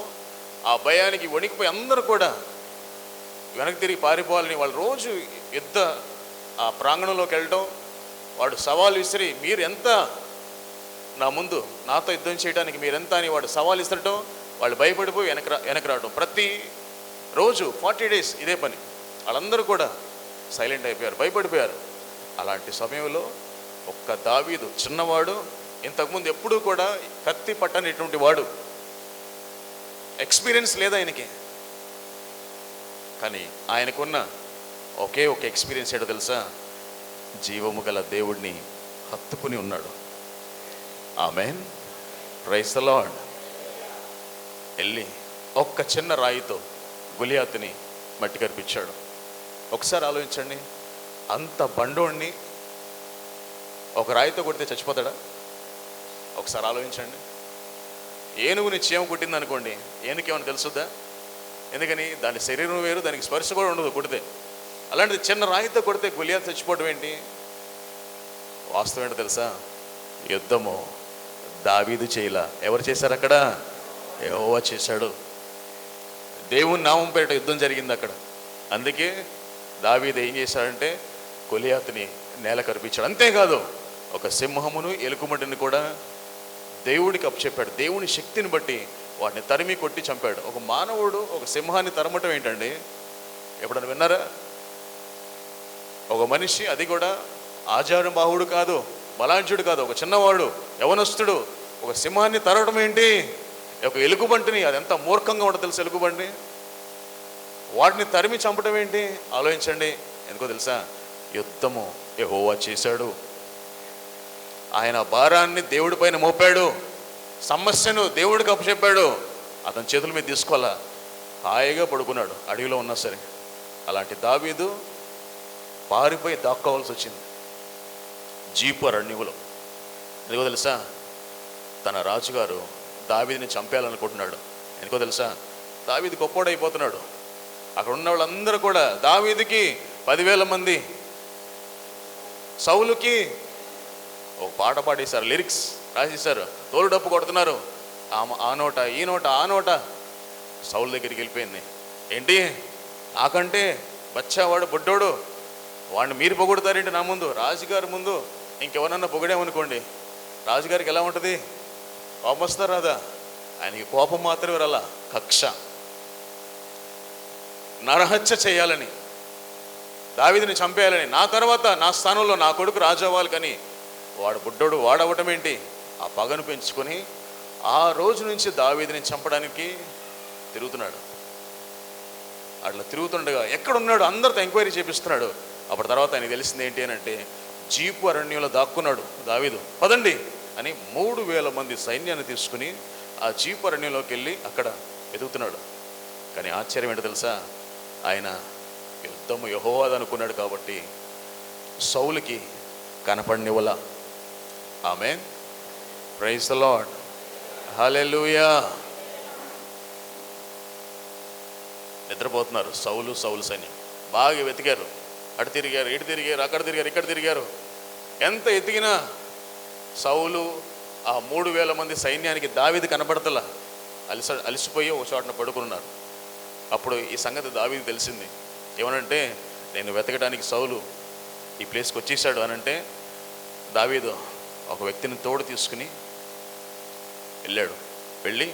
[SPEAKER 1] ఆ భయానికి వణికిపోయి అందరూ కూడా వెనక్కి తిరిగి పారిపోవాలని వాళ్ళు రోజు యుద్ధ ఆ ప్రాంగణంలోకి వెళ్ళడం, వాడు సవాల్ విసిరి మీరు ఎంత నా ముందు నాతో యుద్ధం చేయడానికి మీరెంత అని వాడు సవాల్ ఇస్తటం, వాళ్ళు భయపడిపోయి వెనక్కి రావడం. ప్రతి రోజు 40 days ఇదే పని. వాళ్ళందరూ కూడా సైలెంట్ అయిపోయారు, భయపడిపోయారు. అలాంటి సమయంలో ఒక్క దావీదు చిన్నవాడు, ఇంతకుముందు ఎప్పుడూ కూడా కత్తి పట్టనిటువంటి వాడు, ఎక్స్పీరియన్స్ లేదు ఆయనకి. కానీ ఆయనకున్న ఒకే ఒక ఎక్స్పీరియన్స్ ఏంటో తెలుసా? జీవము గల దేవుడిని హత్తుకుని ఉన్నాడు. ఆమేన్, ప్రైజ్ ది లార్డ్. వెళ్ళి ఒక్క చిన్న రాయితో గొలియాతుని మట్టి కరిపించాడు. ఒకసారి ఆలోచించండి, అంత బండోడిని ఒక రాయితో కొడితే చచ్చిపోతాడా? ఒకసారి ఆలోచించండి. ఏనుగుని చీమ కుట్టింది అనుకోండి, ఏనుకేమని తెలుసుద్దా? ఎందుకని? దాని శరీరం వేరు, దానికి స్పర్శ కూడా ఉండదు కొడితే. అలాంటిది చిన్న రాయితో కొడితే గొలియాతు చచ్చిపోవడం ఏంటి? వాస్తవం ఏంటో తెలుసా? యుద్ధము దావీదు చేయలా. ఎవరు చేశారు అక్కడ? యెహోవా చేశాడు. దేవుని నామం పేరిట యుద్ధం జరిగింది అక్కడ. అందుకే దావీదు ఏం చేశాడంటే గొలియాతుని నేల కరిపించాడు. అంతేకాదు, ఒక సింహమును, ఎలుకబంటిని కూడా దేవుడికి అప్పచెప్పాడు. దేవుని శక్తిని బట్టి వాటిని తరిమి కొట్టి చంపాడు. ఒక మానవుడు ఒక సింహాన్ని తరమటం ఏంటండి? ఎప్పుడన్నా విన్నారా? ఒక మనిషి, అది కూడా ఆజానుబాహుడు కాదు, బలాఢ్యుడు కాదు, ఒక చిన్నవాడు, యవనస్తుడు ఒక సింహాన్ని తరవడం ఏంటి, ఒక ఎలుగుబంటిని, అది ఎంత మూర్ఖంగా ఉండదు తెలుసు ఎలుగుబంటి, వాటిని తరిమి చంపడం ఏంటి ఆలోచించండి. ఎందుకో తెలుసా, యుద్ధము యెహోవా చేశాడు. ఆయన భారాన్ని దేవుడి పైన మోపాడు, సమస్యను దేవుడికి అప్పచెప్పాడు. అతని చేతుల మీద తీసుకోవాలా, హాయిగా పడుకున్నాడు అడవిలో ఉన్నా సరే. అలాంటి దావీదు పారిపోయి దాక్కోవాల్సి వచ్చింది జీపు అరణ్యములో. ఎందుకో తెలుసా, తన రాజుగారు దావీదుని చంపేయాలనుకుంటున్నాడు. ఎందుకో తెలుసా, దావీదు గొప్పోడైపోతున్నాడు. అక్కడ ఉన్న వాళ్ళందరూ కూడా దావీదుకి 10,000 మంది, సౌలుకి ఒక పాట పాడేశారు, లిరిక్స్ రాసేశారు, తోలు డప్పు కొడుతున్నారు. ఆ నోట ఈ నోట ఆ నోట. సౌలు దగ్గరికి వెళ్ళిపోయింది. ఏంటి, నాకంటే బచ్చావాడు బుడ్డోడు, వాడిని మీరు పొగుడతారేంటి నా ముందు, రాజుగారి ముందు ఇంకెవరన్నా పొగిడామనుకోండి రాజుగారికి ఎలా ఉంటుంది, కోపం వస్తారు రాదా? ఆయనకి కోపం మాత్రమే రాలా, కక్ష, నరహత్య చేయాలని, దావీదుని చంపేయాలని, నా తర్వాత నా స్థానంలో నా కొడుకు రాజు అవ్వాలి. కానీ వాడు బుడ్డోడు వాడవటం ఏంటి, ఆ పగను పెంచుకొని ఆ రోజు నుంచి దావీదుని చంపడానికి తిరుగుతున్నాడు. అట్లా తిరుగుతుండగా ఎక్కడున్నాడు అందరితో ఎంక్వైరీ చేపిస్తున్నాడు. అప్పటి తర్వాత ఆయనకి తెలిసింది ఏంటి అని అంటే, జీపు అరణ్యంలో దాక్కున్నాడు దావీదు, పదండి అని 3,000 మంది సైన్యాన్ని తీసుకుని ఆ జీపు అరణ్యంలోకి వెళ్ళి అక్కడ వెతుకుతున్నాడు. కానీ ఆశ్చర్యం ఏంటో తెలుసా, ఆయన యుద్ధము యెహోవాది అనుకున్నాడు కాబట్టి సౌలుకి కనపడనివ్వల. ఆమేన్, ప్రైజ్ ది లార్డ్, హల్లెలూయా. నిద్రపోతున్నారు సౌలు సైన్యం. బాగా వెతికారు, అటు తిరిగారు ఇటు తిరిగారు, అక్కడ తిరిగారు ఇక్కడ తిరిగారు. ఎంత ఎతికినా సౌలు ఆ 3,000 మంది సైన్యానికి దావీదు కనబడతలా. అలిసిపోయి ఒక చోటన పడుకున్నారు. అప్పుడు ఈ సంగతి దావీదు తెలిసింది. ఏమనంటే, నేను వెతకడానికి సౌలు ఈ ప్లేస్కి వచ్చేసాడు అనంటే, దావీదు ఒక వ్యక్తిని తోడు తీసుకుని వెళ్ళాడు. వెళ్ళి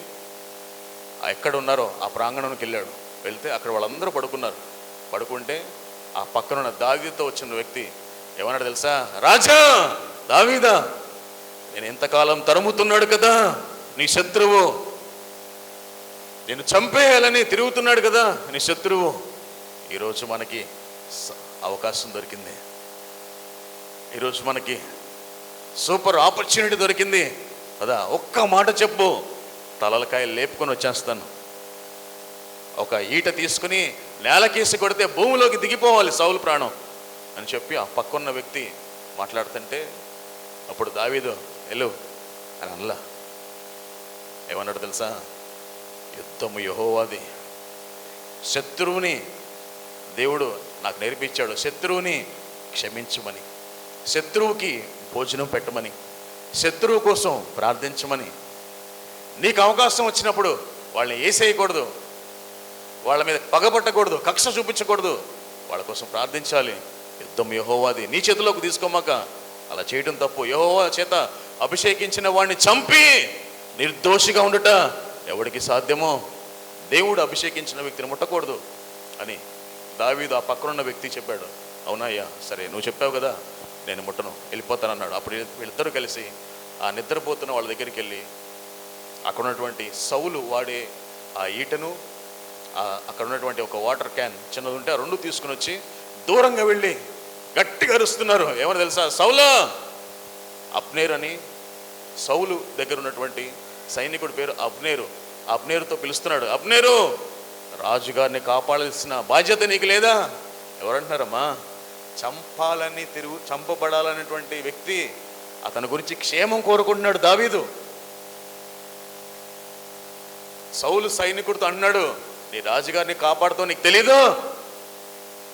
[SPEAKER 1] ఎక్కడ ఉన్నారో ఆ ప్రాంగణంకి వెళ్ళాడు. వెళ్తే అక్కడ వాళ్ళందరూ పడుకున్నారు. పడుకుంటే ఆ పక్కనున్న దావీదుతో వచ్చిన వ్యక్తి ఏమన్నాడు తెలుసా, రాజా దావీదా, నేను ఎంతకాలం తరుముతున్నాడు కదా నీ శత్రువు, నేను చంపేయాలని తిరుగుతున్నాడు కదా నీ శత్రువు, ఈరోజు మనకి అవకాశం దొరికింది, ఈరోజు మనకి సూపర్ ఆపర్చునిటీ దొరికింది కదా, ఒక్క మాట చెప్పు, తలలకాయ లేపుకొని వచ్చేస్తాను. ఒక ఈట తీసుకుని నేలకేసి కొడితే భూమిలోకి దిగిపోవాలి సౌలు ప్రాణం అని చెప్పి ఆ పక్కన్న వ్యక్తి మాట్లాడుతుంటే, అప్పుడు దావీదు వెళ్ళు అని అనలా. ఏమన్నాడు తెలుసా, యుద్ధము యెహోవాది, శత్రువుని దేవుడు నాకు నేర్పించాడు, శత్రువుని క్షమించమని, శత్రువుకి భోజనం పెట్టమని, శత్రువు కోసం ప్రార్థించమని. నీకు అవకాశం వచ్చినప్పుడు వాళ్ళని ఏసేయకూడదు, వాళ్ళ మీద పగబట్టకూడదు, కక్ష చూపించకూడదు, వాళ్ళ కోసం ప్రార్థించాలి. యుద్ధం యెహోవాది, నీ చేతిలోకి తీసుకోమాక. అలా చేయడం తప్పు. యెహోవా చేత అభిషేకించిన వాడిని చంపి నిర్దోషిగా ఉండుట ఎవడికి సాధ్యమో, దేవుడు అభిషేకించిన వ్యక్తిని ముట్టకూడదు అని దావీదు ఆ పక్కనున్న వ్యక్తి చెప్పాడు. అవునయ్యా, సరే నువ్వు చెప్పావు కదా, నేను ముట్టను, వెళ్ళిపోతానన్నాడు. అప్పుడు వీళ్ళిద్దరూ కలిసి ఆ నిద్రపోతున్న వాళ్ళ దగ్గరికి వెళ్ళి అక్కడ ఉన్నటువంటి సౌలు వాడే ఆ ఈటను, అక్కడ ఉన్నటువంటి ఒక వాటర్ క్యాన్ చిన్నది ఉంటే ఆ 2 తీసుకుని వచ్చి దూరంగా వెళ్ళి గట్టిగా అరుస్తున్నారు. ఏమని తెలుసా, సౌలా, అబ్నేర్ అని సౌలు దగ్గర ఉన్నటువంటి సైనికుడి పేరు అబ్నేరు. అబ్నేరుతో పిలుస్తున్నాడు, అబ్నేరు, రాజుగారిని కాపాడాల్సిన బాధ్యత నీకు లేదా? ఎవరంటున్నారమ్మా, చంపబడాలనేటువంటి వ్యక్తి, అతని గురించి క్షేమం కోరుకుంటున్నాడు దావీదు. సౌలు సైనికుడితో అన్నాడు, నీ రాజుగారిని కాపాడుతావు నీకు తెలీదు,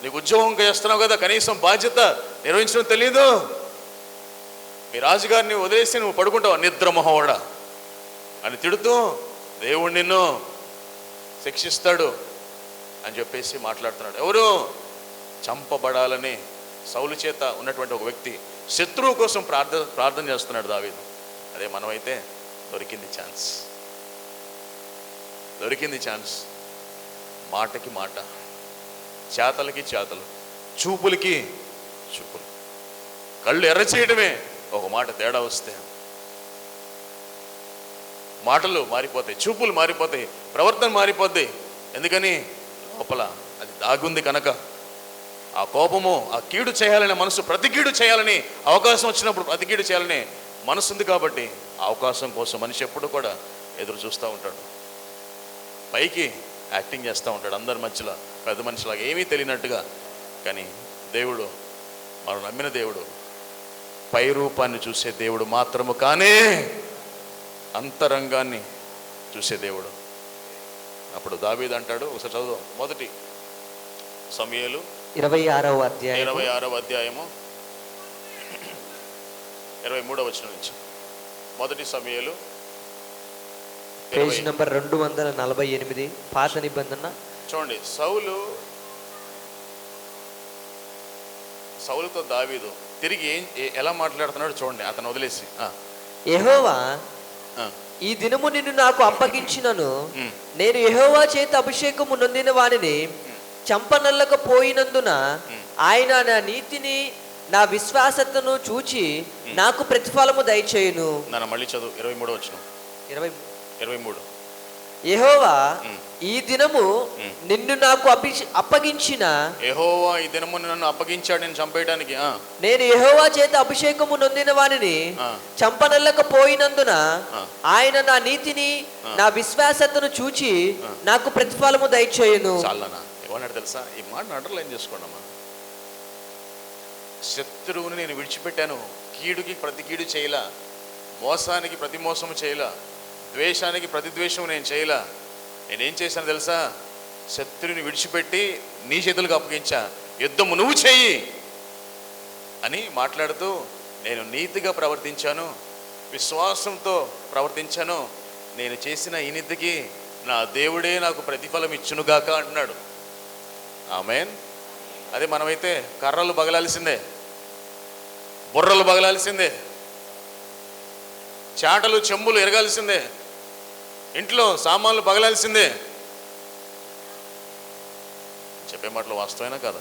[SPEAKER 1] నీకు ఉద్యోగం చేస్తున్నావు కదా, కనీసం బాధ్యత నిర్వహించడం తెలీదు, మీ రాజుగారిని వదిలేసి నువ్వు పడుకుంటావు, నిద్ర మొహోడా అని తిడుతూ దేవుడు నిన్ను శిక్షిస్తాడు అని చెప్పేసి మాట్లాడుతున్నాడు. ఎవరు? చంపబడాలని సౌలు చేత ఉన్నటువంటి ఒక వ్యక్తి శత్రువు కోసం ప్రార్థన చేస్తున్నాడు దావీదు. అదే మనమైతే దొరికింది ఛాన్స్, మాటకి మాట, చేతలకి చేతలు, చూపులకి చూపులు, కళ్ళు ఎర్ర చేయడమే ఒక మాట తేడా వస్తే మాటలు మారిపోతాయి, చూపులు మారిపోతాయి, ప్రవర్తన మారిపోద్ది. ఎందుకని? లోపల అది దాగుంది కనుక. ఆ కోపము, ఆ కీడు చేయాలనే మనసు, ప్రతి కీడు చేయాలని అవకాశం వచ్చినప్పుడు ప్రతి కీడు చేయాలని మనసు ఉంది కాబట్టి ఆ అవకాశం కోసం మనిషి ఎప్పుడు కూడా ఎదురు చూస్తూ ఉంటాడు. పైకి యాక్టింగ్ చేస్తూ ఉంటాడు అందరి మధ్యలో పెద్ద మనిషిలాగా, ఏమీ తెలియనట్టుగా. కానీ దేవుడు, మనం నమ్మిన దేవుడు పై రూపాన్ని చూసే దేవుడు మాత్రము కానే అంతరంగాన్ని చూసే దేవుడు. అప్పుడు దావీదు అంటాడు, ఒకసారి చదువు, 1 సమూయేలు
[SPEAKER 2] 26వ అధ్యాయం
[SPEAKER 1] 26వ అధ్యాయము 23వ వచనం నుంచి. 1 సమూయేలు
[SPEAKER 2] పేజ్ నంబర్ 248, పాత నిబంధన.
[SPEAKER 1] చూడండి, సౌలుతో దావీదు తిరిగి ఎలా మాట్లాడుతున్నాడు చూడండి. అతను వదిలేసి,
[SPEAKER 2] యెహోవా ఈ దినము నిన్ను నాకు అప్పగించినను, నేను యెహోవా చేత అభిషేకము నొందిన వానిని చంపనల్లకపోయినందున ఆయన నా నీతిని నా విశ్వాసతను చూచి నాకు ప్రతిఫలము దయచేయును.
[SPEAKER 1] నన్ను మళ్ళీ చదువు, 23వ వచనం. 23.
[SPEAKER 2] యెహోవా ఈ దినము నిన్ను నాకు అప్పగించిన,
[SPEAKER 1] యెహోవా ఈ దినము నన్ను అప్పగించాడు నేను చంపేయడానికి.
[SPEAKER 2] నేను యెహోవా చేత అభిషేకము నొందిన వానిని చంపనల్లకపోయినందున ఆయన నా నీతిని నా విశ్వాసతను చూచి నాకు ప్రతిఫలము దయచేయును.
[SPEAKER 1] చాలనా ఏమన్నాడు తెలుసా? ఈ మాట అండర్లైన్ చేసుకోండమ్మా. శత్రువుని నేను విడిచిపెట్టాను, కీడుకి ప్రతి కీడు చేయలా, మోసానికి ప్రతి మోసము చేయలా, ద్వేషానికి ప్రతి ద్వేషము నేను చేయలా. నేనేం చేశాను తెలుసా? శత్రువుని విడిచిపెట్టి నీ చేతులకు అప్పగించా, యుద్ధము నువ్వు చెయ్యి అని మాట్లాడుతూ, నేను నీతిగా ప్రవర్తించాను, విశ్వాసంతో ప్రవర్తించాను, నేను చేసిన ఈ నీతికి నా దేవుడే నాకు ప్రతిఫలం ఇచ్చునుగాక అంటున్నాడు. ఆమేన్. అదే మనమైతే కర్రలు పగలాల్సిందే, బుర్రలు పగలాల్సిందే, చాటలు చెంబులు ఎరగాల్సిందే, ఇంట్లో సామాన్లు పగలాల్సిందే. చెప్పే మాటలు వాస్తవైనా కదా?